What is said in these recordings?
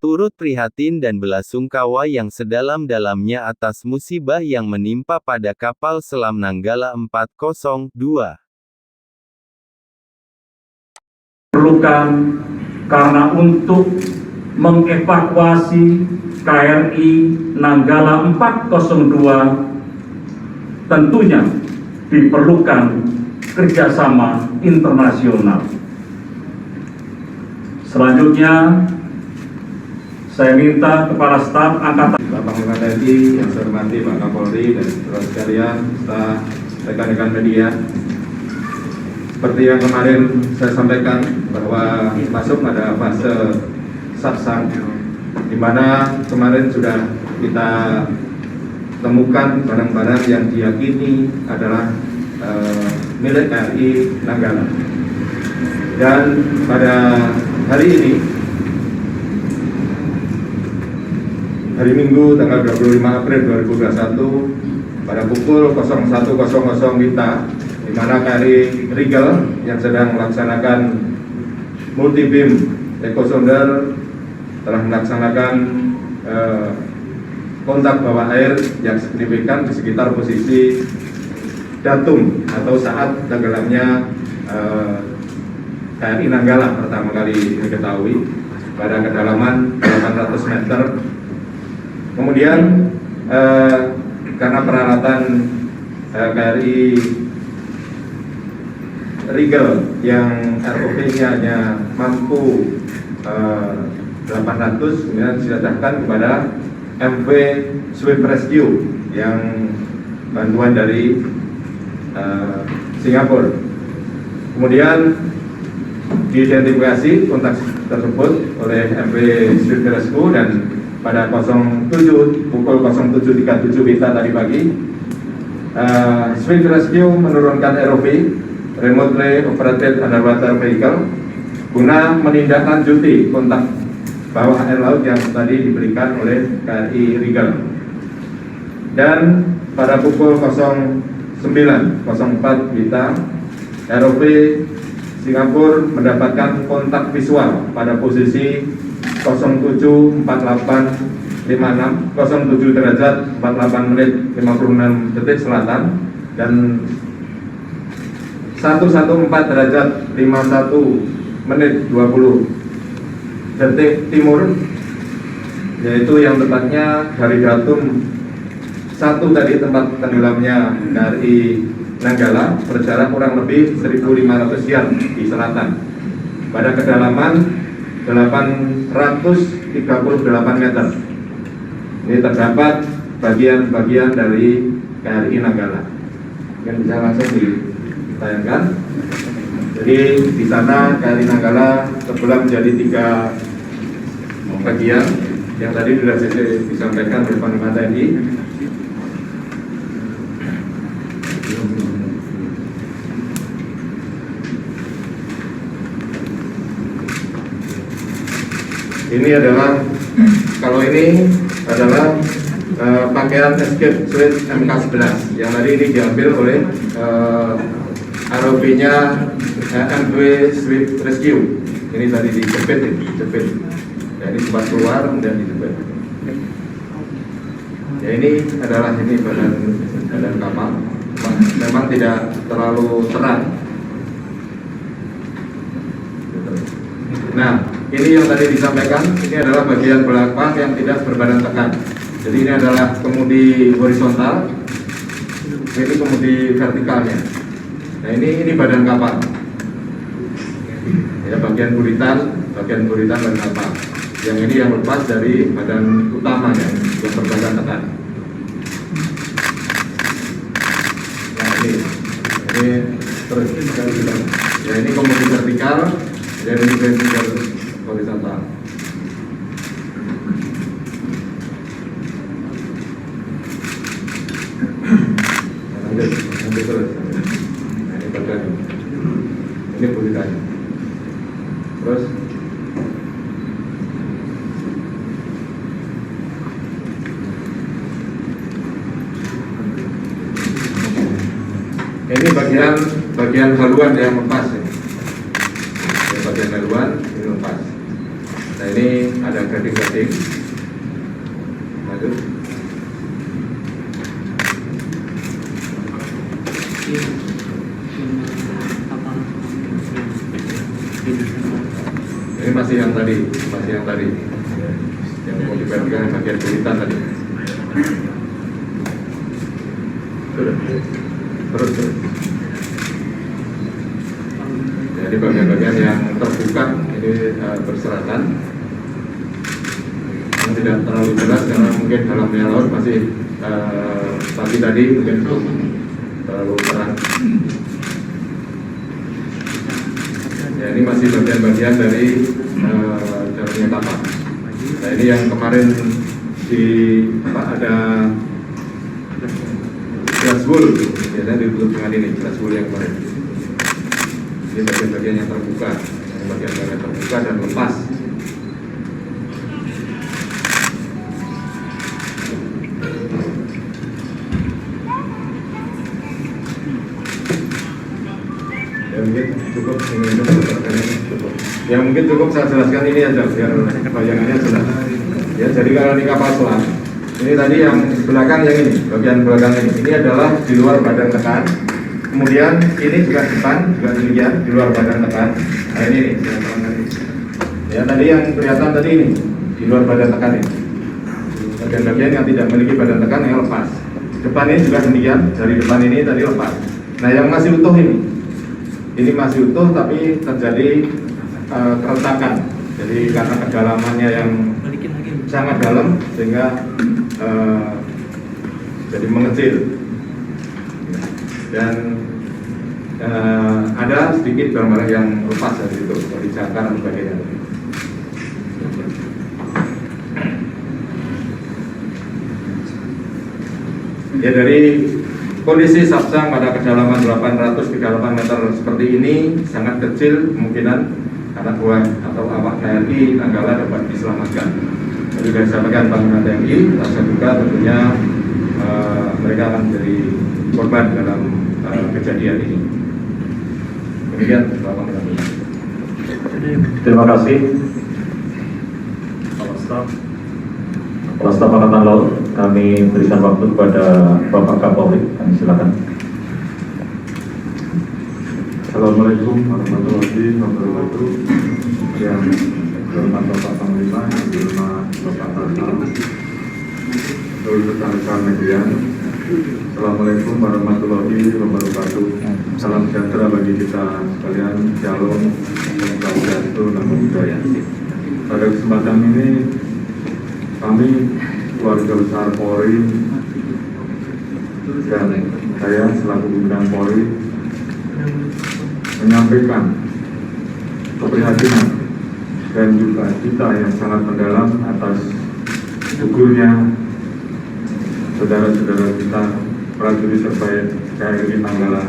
turut prihatin dan belasungkawa yang sedalam-dalamnya atas musibah yang menimpa pada kapal selam Nanggala 402. Perlukan karena untuk mengevakuasi KRI Nanggala 402 tentunya diperlukan kerjasama internasional. Selanjutnya, saya minta Kepala Staf Angkatan Bapak Panglima TNI yang saya hormati Pak Kapolri dan saudara sekalian, serta rekan-rekan media. Seperti yang kemarin saya sampaikan bahwa masuk pada fase saksang, di mana kemarin sudah kita temukan barang-barang yang diyakini adalah milik KRI Nanggala. Dan pada hari ini, hari Minggu tanggal 25 April 2021 pada pukul 01.00 WITA, di mana KRI Rigel yang sedang melaksanakan multi beam echo sounder telah melaksanakan kontak bawah air yang signifikan di sekitar posisi datum atau saat tenggelamnya KRI Nanggala pertama kali diketahui pada kedalaman 800 meter. Kemudian karena peralatan KRI Rigel yang ROV-nya hanya mampu 800, kemudian diserahkan kepada MV Swift Rescue yang bantuan dari Singapura. Kemudian diidentifikasi kontak tersebut oleh MV Swift Rescue, dan pada pukul 07.37 WITA tadi pagi, Swift Rescue menurunkan ROV Remotely Operated Underwater Vehicle guna menindaklanjuti kontak bawah air laut yang tadi diberikan oleh KRI Rigel. Dan pada pukul 09.04 WITA, ROV Singapura mendapatkan kontak visual pada posisi 07.4856, 07 derajat 48 menit 56 detik selatan, dan 114 derajat 51 menit 20 detik timur, yaitu yang tepatnya dari datum 1 tadi tempat tenggelamnya KRI Nanggala berjarak kurang lebih 1.500 yard di selatan pada kedalaman 838 meter. Ini terdapat bagian-bagian dari KRI Nanggala. Mungkin bisa langsung ditayangkan. Jadi di sana KRI Nanggala terbelah menjadi 3 bagian yang tadi sudah disampaikan oleh Panglima TNI. Ini adalah, kalau ini adalah pakaian escape suite MK11 yang tadi ini diambil oleh ROV-nya MV Swift Rescue. Ini tadi dijepit, ya, ini sempat keluar kemudian dijepit. Ya, ini adalah badan kapal. Memang tidak terlalu terang. Nah, ini yang tadi disampaikan, ini adalah bagian belakang yang tidak berbadan tekan. Jadi ini adalah kemudi horizontal, ini kemudi vertikalnya. Nah, ini badan kapal. Ya, bagian buritan badan kapal. Yang ini yang lepas dari badan utamanya yang berbadan tekan. Nah, ini terus ya, ini kemudi vertikal, dan ini vertikal horizontal. Lanjut terus. Nah, ini badan, ini buritannya. Terus ini bagian haluan yang lepas ya. Bagian haluan ini lepas. Nah ini ada gading-gading. Lanjut. Ini masih yang tadi, yang mau diperhatikan yang bagian kulitan tadi. Terus. Jadi bagian-bagian yang terbuka ini berserakan, yang tidak terlalu jelas karena mungkin dalamnya laut masih pagi tadi mungkin belum terlalu terang. Ya ini masih bagian-bagian dari dalamnya kapal. Nah ini yang kemarin di ada dashboard, biasanya ditutup dengan ini dashboard yang kemarin. Ini bagian-bagian yang terbuka, bagian-bagian terbuka dan lepas. Ya mungkin cukup cukup. Ya mungkin cukup saya jelaskan ini aja biar bayangannya jelas. Ya jadi kalau di kapal selam ini tadi yang belakang yang ini, bagian belakang ini adalah di luar badan tekan. Kemudian ini juga depan juga demikian di luar badan tekan. Nah ini nih, ya tadi yang kelihatan tadi ini di luar badan tekan ini. Bagian-bagian yang tidak memiliki badan tekan yang lepas. Depan ini juga demikian, dari depan ini tadi lepas. Nah yang masih utuh ini masih utuh tapi terjadi keretakan. Jadi karena kedalamannya yang sangat dalam sehingga jadi mengecil. Dan ada sedikit barang-barang yang lepas dari itu, dari cakar dan sebagainya. Ya dari kondisi Sapsang pada kedalaman 838 meter seperti ini sangat kecil kemungkinan anak buah atau awak TNI Nanggala dapat diselamatkan. Jadi sudah disampaikan Panglima TNI, rasa duka tentunya mereka akan menjadi korban dalam kejadian ini. Demikian, Bapak Panglima. Terima kasih Kepala Staf Angkatan Laut. Kami berikan waktu kepada Bapak Kapolri. Kami silakan. Assalamualaikum warahmatullahi wabarakatuh. Yang hormat Bapak Panglima, yang hormat Bapak Kasal, rekan-rekan media. Assalamualaikum warahmatullahi wabarakatuh. Salam sejahtera bagi kita sekalian. Shalom, Swastiastu, Namo Buddhaya. Pada kesempatan ini kami keluarga besar Polri dan saya selaku pimpinan Polri menyampaikan keprihatinan dan juga cita yang sangat mendalam atas gugurnya saudara-saudara kita prajurit terbaik KRI Nanggala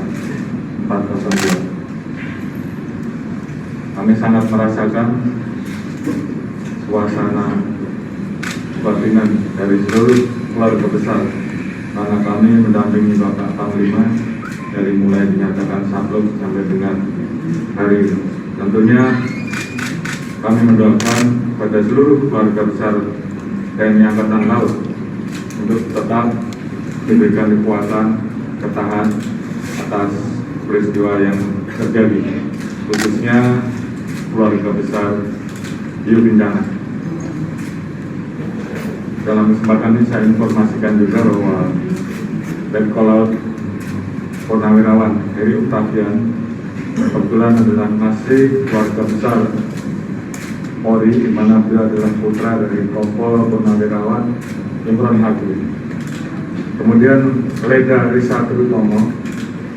402. Kami sangat merasakan suasana kebatinan dari seluruh keluarga besar karena kami mendampingi Bapak Panglima dari mulai dinyatakan sakluk sampai dengan hari ini. Tentunya kami mendoakan pada seluruh keluarga besar TNI Angkatan Laut untuk tetap diberikan kekuatan, ketahan atas peristiwa yang terjadi, khususnya keluarga besar Hiu Bindangan. Dalam kesempatan ini saya informasikan juga bahwa Letkol Laut Purnawirawan Heri Octavian kebetulan adalah masih keluarga besar Polri, di mana beliau adalah putra dari Kompol Purnawirawan Imron Hagli. Kemudian Leda Risa Trutomo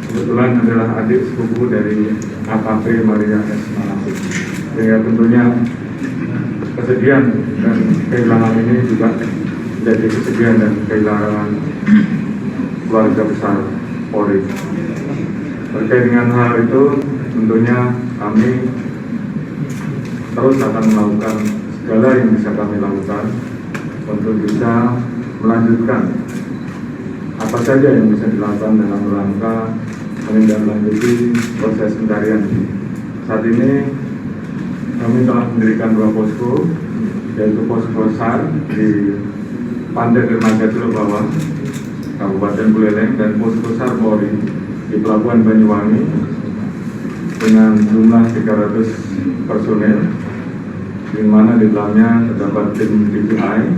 kebetulan adalah adik sepupu dari AKP Maria S. Manasik. Sehingga tentunya kesedihan dan kehilangan ini juga menjadi kesedihan dan kehilangan keluarga besar Polri. Terkait dengan hal itu, tentunya kami terus akan melakukan segala yang bisa kami lakukan untuk bisa melanjutkan apa saja yang bisa dilakukan dalam rangka menindaklanjuti proses pencarian. Saat ini kami telah mendirikan 2 posko, yaitu posko SAR di Pantai Dermaga Teluk Bawang, Kabupaten Buleleng, dan posko SAR Polri di Pelabuhan Banyuwangi dengan jumlah 300 personel, di mana di dalamnya terdapat tim DPI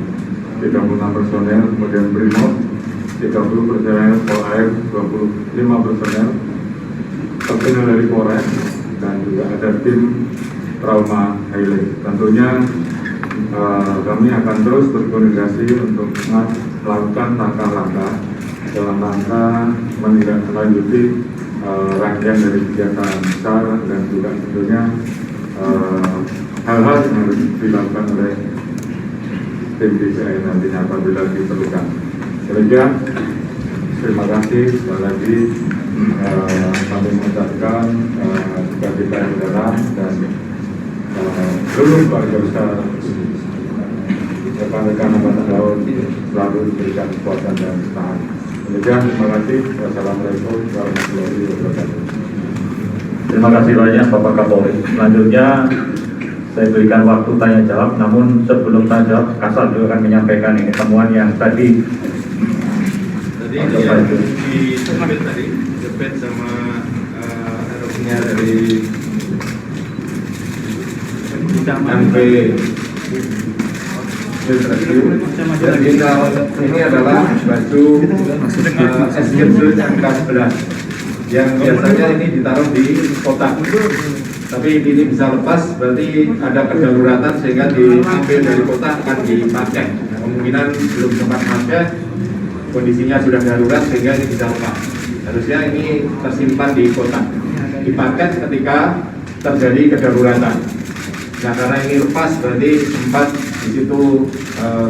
36 personel, kemudian Brimob 30 personel, Polair 25 personel, personel dari Polres, dan juga ada tim trauma highlight. Tentunya kami akan terus berkoordinasi untuk melakukan langkah-langkah dalam rangka menindaklanjuti rangkaian dari kegiatan besar, dan juga tentunya hal-hal yang harus dilakukan oleh tim DPI nantinya apabila diperlukan. Demikian, terima kasih sekali lagi. Kami mengucapkan juga kita yang dalam dan seluruh keluarga besar rekan-rekan Angkatan Laut selalu diberikan kekuatan dan ketahanan. Demikian, terima kasih. Wassalamualaikum warahmatullahi wabarakatuh. Terima kasih banyak Bapak Kapolri. Selanjutnya saya berikan waktu tanya jawab, namun sebelum tanya jawab, Kasal juga akan menyampaikan ini temuan yang tadi yang di Jepet tadi, Jepet sama erupsinya dari MP Jadi ini adalah baju escape suit MK11 yang biasanya ini ditaruh di kotak, tapi ini bisa lepas, berarti ada kedaruratan sehingga diambil dari kotak akan dipakai. Kemungkinan belum sempat pakai, kondisinya sudah darurat sehingga ini bisa lepas. Harusnya ini tersimpan di kotak, dipakai ketika terjadi kedaruratan. Nah, karena ini lepas berarti sempat di situ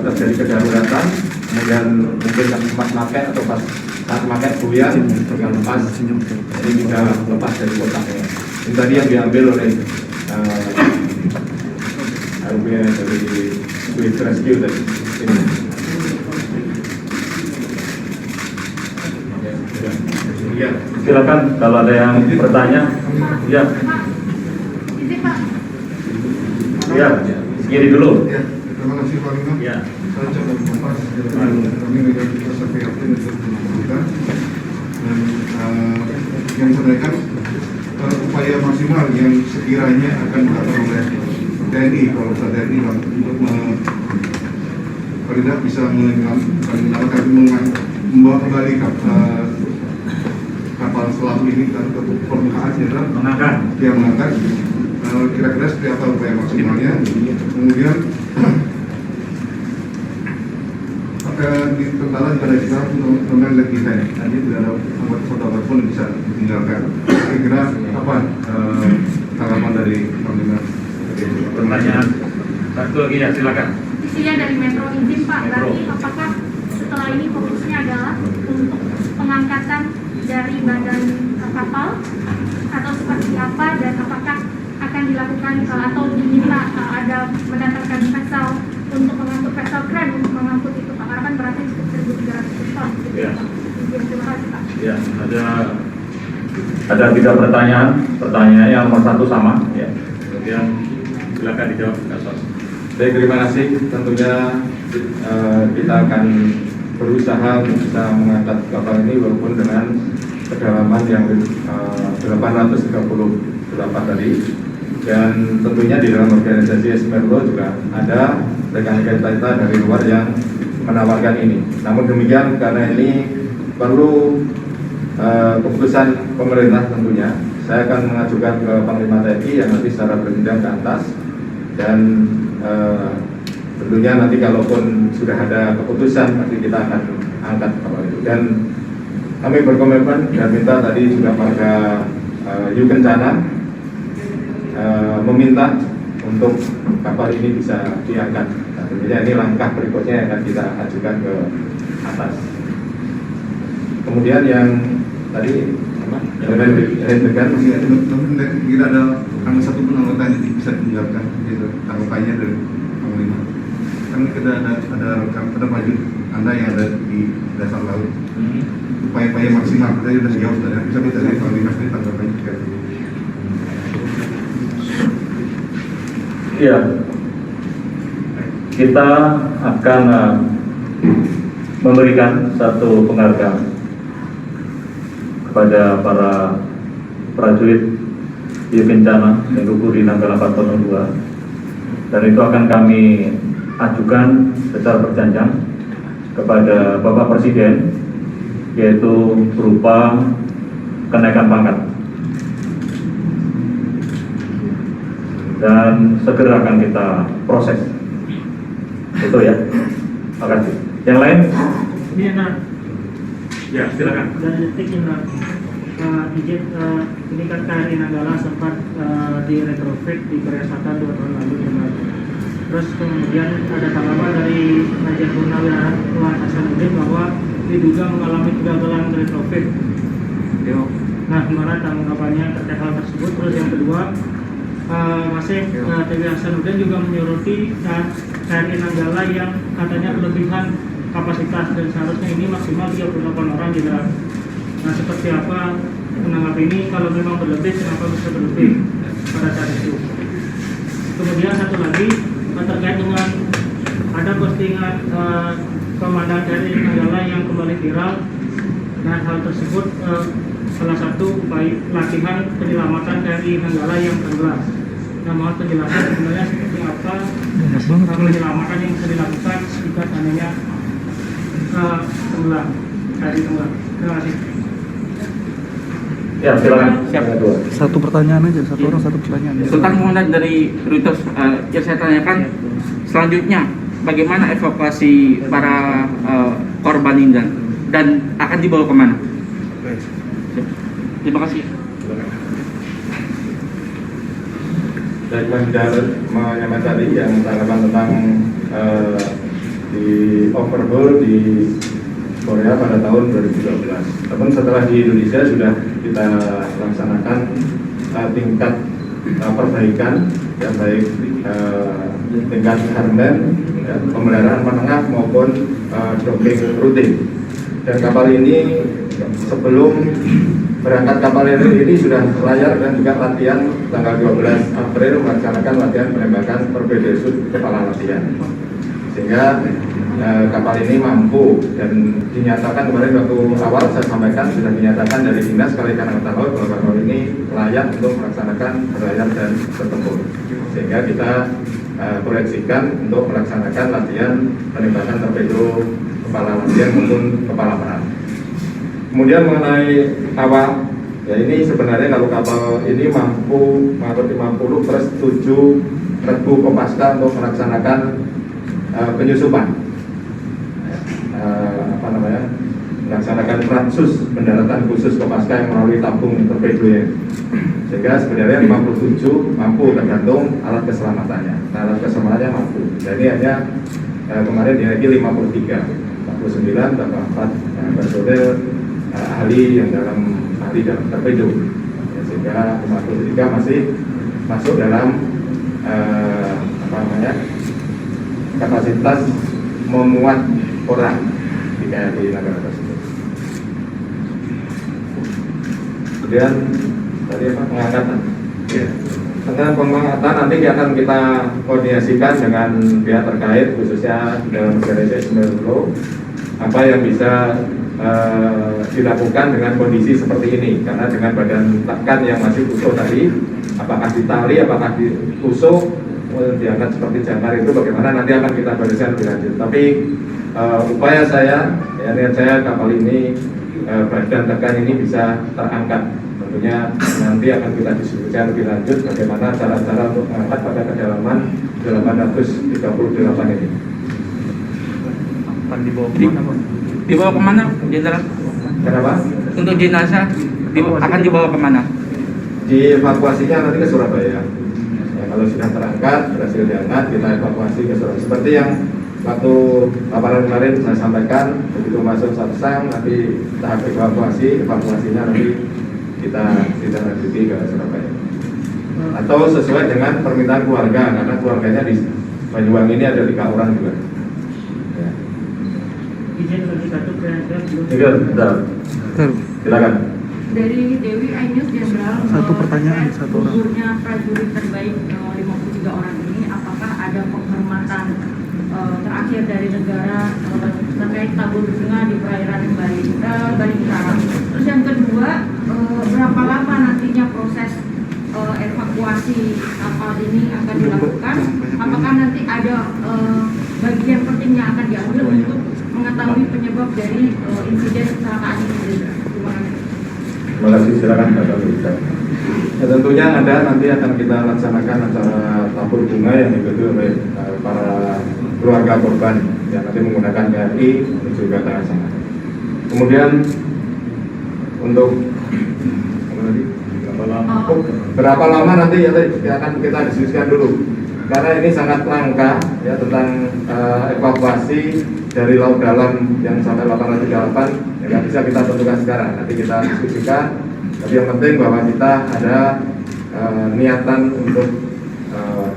terjadi kedaruratan, kemudian mungkin tak sempat pakai atau pas saat pakai goyang dengan lepas, jadi bisa lepas dari kotaknya. Ini tadi yang diambil oleh dari Swiss Rescue tadi. Ya. Silakan kalau ada yang bertanya. Ya. Ya, segini dulu. Ya, terima kasih Pak Lino. Ya. Saya coba mengupas kami dengan kita sampai aktif untuk menentukan dan yang sampaikan upaya maksimal yang sekiranya akan dilakukan oleh TNI, kalau TNI untuk tidak bisa membawa kembali kapal selam ini ke permukaan, mengangkat. Kira-kira seperti apa upaya maksimalnya. Kemudian di tentara juga ada kita untuk leg defense. Nanti tidak ada pesawat pun bisa ditinggalkan. Kira-kira apa tanggapan dari Panglima? Pertanyaan satu lagi ya, silakan. Isinya dari Metro izin Pak, berarti apakah setelah ini fokusnya adalah untuk pengangkatan dari badan kapal atau seperti apa, dan apakah akan dilakukan atau diminta ada mendatangkan vessel untuk mengangkut vessel kren untuk mengangkut itu Pak, karena kan beratnya cukup 1.300 ton gitu Ya. Pak. Terima kasih Pak. Ya, ada 3 pertanyaan. Pertanyaannya yang nomor 1 sama. Ya. Kemudian silakan dijawab, Kasal. Baik, terima kasih. Tentunya kita akan berusaha untuk bisa mengangkat kapal ini walaupun dengan kedalaman yang 838 tadi. Dan tentunya di dalam organisasi Esmerlo juga ada rekan-rekan kita dari luar yang menawarkan ini. Namun demikian, karena ini perlu keputusan pemerintah tentunya, saya akan mengajukan ke Panglima TNI yang nanti secara berjenjang ke atas, dan tentunya nanti kalaupun sudah ada keputusan nanti kita akan angkat kapal itu. Dan kami berkomitmen dan minta tadi juga pada Yu Kencana meminta untuk kapal ini bisa diangkat. Nah, tentunya ini langkah berikutnya yang akan kita ajukan ke atas. Kemudian yang tadi apa? Dengan Kita ada satu pun anggota yang bisa ditinggalkan, gitu, tanggapannya dari Panglima. Kan kita ada baju Anda yang ada di dasar laut. Upaya-upaya maksimal kita sudah jauh dari bisa dari Panglima sendiri tanggapannya. Iya, kita akan memberikan satu penghargaan kepada para prajurit di bencana yang gugur di Nanggala 402, dan itu akan kami ajukan secara berjenjang kepada Bapak Presiden, yaitu berupa kenaikan pangkat, dan segera akan kita proses. Itu ya. Terima kasih. Yang lain? Iya, nah. Ya, silakan. Dari detik ini, izin ini kan KRI Nanggala sempat di retrofit di Korea Selatan 2 tahun lalu. Terus kemudian ada tanggapan dari Majen Purnawirawan Hasanuddin bahwa diduga mengalami kegagalan retrofit. Nah, gimana tanggapannya terkait hal tersebut? Terus yang kedua, masih TW Hasanuddin juga menyoroti KRI Nanggala yang katanya kelebihan kapasitas dan seharusnya ini maksimal 38 orang di dalam. Nah, seperti apa menanggapi ini? Kalau memang berlebih, kenapa bisa berlebih pada saat itu? Kemudian satu lagi terkait dengan ada postingan komandan KRI Nanggala yang kembali viral. Nah, hal tersebut salah satu upaya latihan penyelamatan KRI Nanggala yang tenggelam. Nah, mohon penjelasan sebenarnya seperti apa penyelamatan yang bisa dilakukan jika seandainya tenggelam KRI tenggelam. Terima kasih. Ya, silakan. Siap. Satu pertanyaan aja, satu orang satu pertanyaan. Sultan Muhammad dari Reuters, yang saya tanyakan selanjutnya, bagaimana evakuasi para korban ini dan akan dibawa kemana? Terima kasih. Dari menyampaikan tadi yang tanggapan tentang di overhaul di Korea pada tahun 2012. Namun setelah di Indonesia sudah kita laksanakan tingkat perbaikan yang baik tingkat hardware, ya, pemeliharaan menengah maupun docking rutin. Dan kapal ini sebelum berangkat kapal ini sudah layar dan juga latihan tanggal 12 April melaksanakan latihan penembakan torpedo shoot kepala latihan, sehingga kapal ini mampu dan dinyatakan kemarin waktu awal saya sampaikan sudah dinyatakan dari Dinas Kelautan Angkatan Laut bahwa kapal ini layak untuk melaksanakan berlayar dan bertempur, sehingga kita proyeksikan untuk melaksanakan latihan penembakan torpedo kepala latihan maupun kepala perang. Kemudian mengenai awak, ya ini sebenarnya kalau kapal ini mampu mengangkut 50 plus 7 regu kopaska untuk melaksanakan penyusupan, melaksanakan fransus pendaratan khusus kopaska yang melalui tabung torpedo ya. Sehingga sebenarnya 57 mampu tergantung alat keselamatannya. Nah, alat keselamatannya mampu. Jadi hanya kemarin dinaiki 53, 49 tambah 4 personel ahli dalam torpedo, ya, sehingga 53 masih masuk dalam kapasitas memuat orang di KRI Nanggala tersebut. Kemudian tadi apa, pengangkatan, ya. Tentang pengangkatan nanti akan kita koordinasikan dengan pihak terkait, khususnya dalam organisasi Semeru, apa yang bisa dilakukan dengan kondisi seperti ini, karena dengan badan tekan yang masih utuh tadi, apakah ditali, apakah ditusuk, diangkat seperti jangkar, itu bagaimana nanti akan kita barisan lebih lanjut. Tapi upaya saya, ya niat saya kapal ini badan tekan ini bisa terangkat. Tentunya nanti akan kita diskusikan lebih lanjut bagaimana cara-cara untuk mengangkat pada kedalaman 838 ini. Dibawa kemana, Jenderal? Kenapa? Untuk jenazah akan dibawa kemana? Dievakuasinya nanti ke Surabaya. Ya, kalau sudah terangkat, berhasil diangkat, kita evakuasi ke Surabaya. Seperti yang waktu paparan kemarin saya sampaikan, begitu masuk Sarsang, nanti tahap evakuasinya nanti kita lanjuti ke Surabaya. Atau sesuai dengan permintaan keluarga, karena keluarganya di Banyuwangi ini ada 3 orang juga. Ya. Izin bagi satu pertanyaan. Silakan. Dari Dewi Ainus Jenderal. Satu pertanyaan, satu orang. Gugurnya prajurit terbaik 53 orang ini, apakah ada penghormatan terakhir dari negara terkait tabur bunga di perairan Bali Utara? Terus yang kedua, berapa lama nantinya proses evakuasi kapal ini akan dilakukan? Apakah nanti ada bagian penting yang akan diambil untuk mengetahui penyebab dari insiden kecelakaan ini? Terima kasih. Terima kasih, silakan Pak Kapolri. Ya, tentunya ada, nanti akan kita laksanakan acara tabur bunga yang diikuti oleh para keluarga korban yang nanti menggunakan KRI menuju ke arah sana. Kemudian untuk berapa lama nanti ya akan kita diskusikan dulu, karena ini sangat langka ya tentang evakuasi dari laut dalam yang sampai 808 ya, nggak bisa kita tentukan sekarang, nanti kita diskusikan. Tapi yang penting bahwa kita ada niatan untuk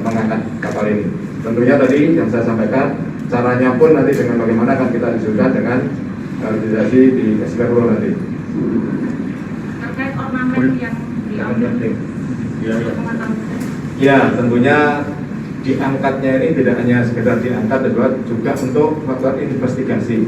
mengangkat kapal ini. Tentunya tadi yang saya sampaikan, caranya pun nanti dengan bagaimana akan kita diskusikan dengan organisasi di SPRO nanti. Terkait ornamen yang diambil. Ya, tentunya diangkatnya ini tidak hanya sekedar diangkat, juga untuk melakukan investigasi.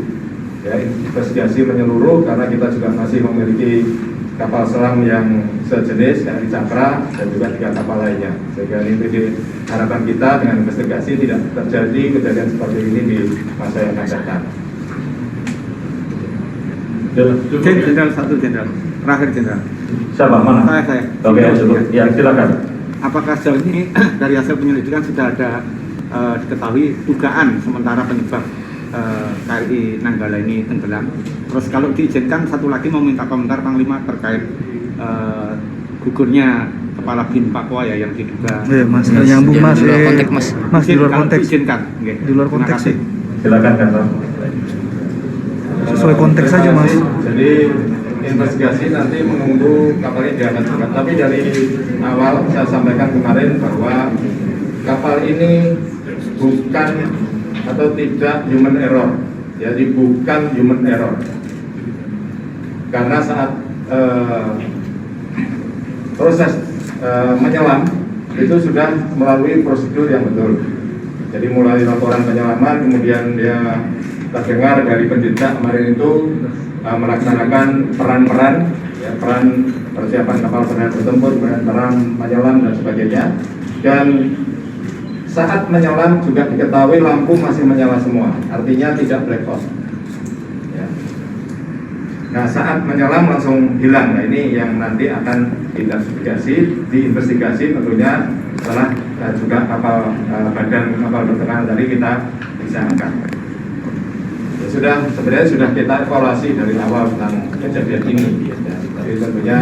Ya, investigasi menyeluruh karena kita juga masih memiliki kapal selam yang sejenis KRI Cakra dan juga 3 kapal lainnya. Sehingga ini harapan kita dengan investigasi tidak terjadi kejadian seperti ini di masa yang akan datang. Jenderal, satu jenderal. Terakhir jenderal. Siapa? Mana? Saya. Oke, ya silakan. Apakah sejauh ini dari hasil penyelidikan sudah ada diketahui dugaan sementara penyebab KRI Nanggala ini tenggelam? Terus kalau diizinkan, satu lagi mau minta komentar Panglima terkait gugurnya Kepala BIN Papua ya yang diduga. Iya, Mas, nyambung Mas. Di luar konteks, Mas. Mas, di luar konteks. Diizinkan. Di luar konteks sih. Silakan Kantor. Sesuai konteks saja, Mas. Jadi investigasi nanti menunggu kapalnya diangkat juga. Tapi dari awal saya sampaikan kemarin bahwa kapal ini bukan atau tidak human error. Jadi bukan human error. Karena saat proses menyelam itu sudah melalui prosedur yang betul. Jadi mulai laporan penyelaman, kemudian dia terdengar dari penjejak kemarin itu melaksanakan peran-peran, ya, peran persiapan kapal selam bertempur, peran menyelam dan sebagainya. Dan saat menyelam juga diketahui lampu masih menyala semua, artinya tidak blackout. Ya. Nah, saat menyelam langsung hilang. Nah, ini yang nanti akan diinvestigasi tentunya setelah juga kapal badan kapal bertekanan tadi kita bisa angkat. Sebenarnya sudah kita evaluasi dari awal tentang kejadian ini. Ya. Tapi tentunya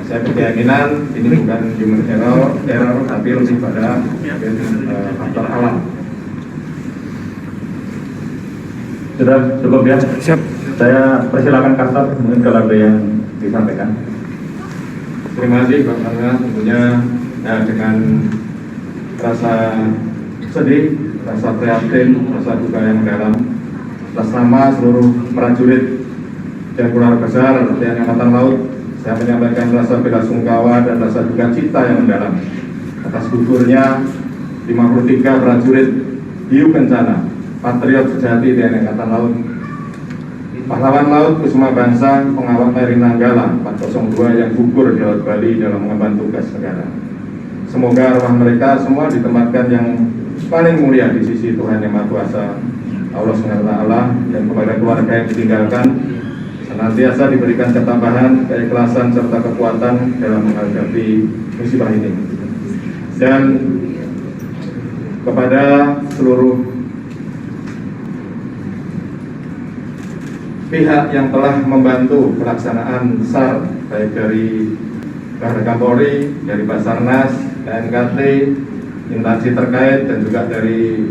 saya berkeyakinan ini bukan human error, tapi lebih pada faktor alam. Sudah cukup ya? Siap. Saya persilakan Kasat, mungkin kalau ada yang disampaikan. Terima kasih Pak Pangga, tentunya dengan rasa sedih, rasa prihatin, rasa duka yang mendalam atas nama seluruh prajurit dan keluarga besar TNI Angkatan Laut, saya menyampaikan rasa bela sungkawa dan rasa duka cita yang mendalam atas gugurnya 53 prajurit hiu kencana, patriot sejati TNI Angkatan Laut, pahlawan laut Kusuma Bangsa, pengawal KRI Nanggala 402 yang gugur di Laut Bali dalam mengemban tugas negara. Semoga arwah mereka semua ditempatkan yang paling mulia di sisi Tuhan Yang Maha Kuasa, Allah SWT, dan kepada keluarga yang ditinggalkan senantiasa diberikan ketabahan, keikhlasan, serta kekuatan dalam menghadapi musibah ini. Dan kepada seluruh pihak yang telah membantu pelaksanaan SAR, baik dari Kapolri, dari Basarnas, KNKT, instansi terkait, dan juga dari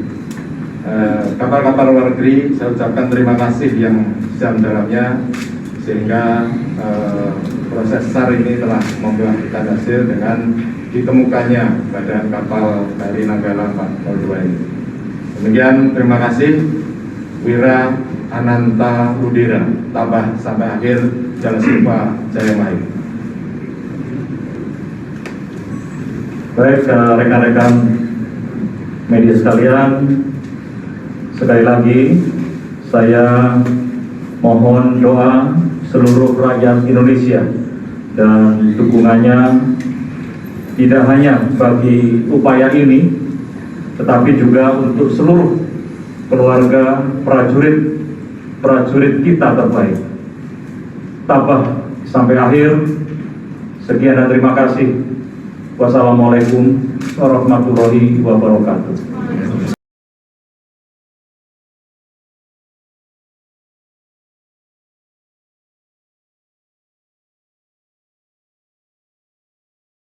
kapal-kapal luar negeri, saya ucapkan terima kasih yang sedalam-dalamnya, sehingga proses SAR ini telah membuahkan hasil dengan ditemukannya badan kapal KRI Nanggala 402 ini. Demikian, terima kasih. Wira Ananta Ludira, tabah sampai akhir. Jalan Silva Jayamahit. Baik, rekan-rekan media sekalian, sekali lagi saya mohon doa seluruh rakyat Indonesia dan dukungannya tidak hanya bagi upaya ini, tetapi juga untuk seluruh keluarga prajurit kita terbaik. Tabah sampai akhir. Sekian dan terima kasih. Wassalamualaikum warahmatullahi wabarakatuh.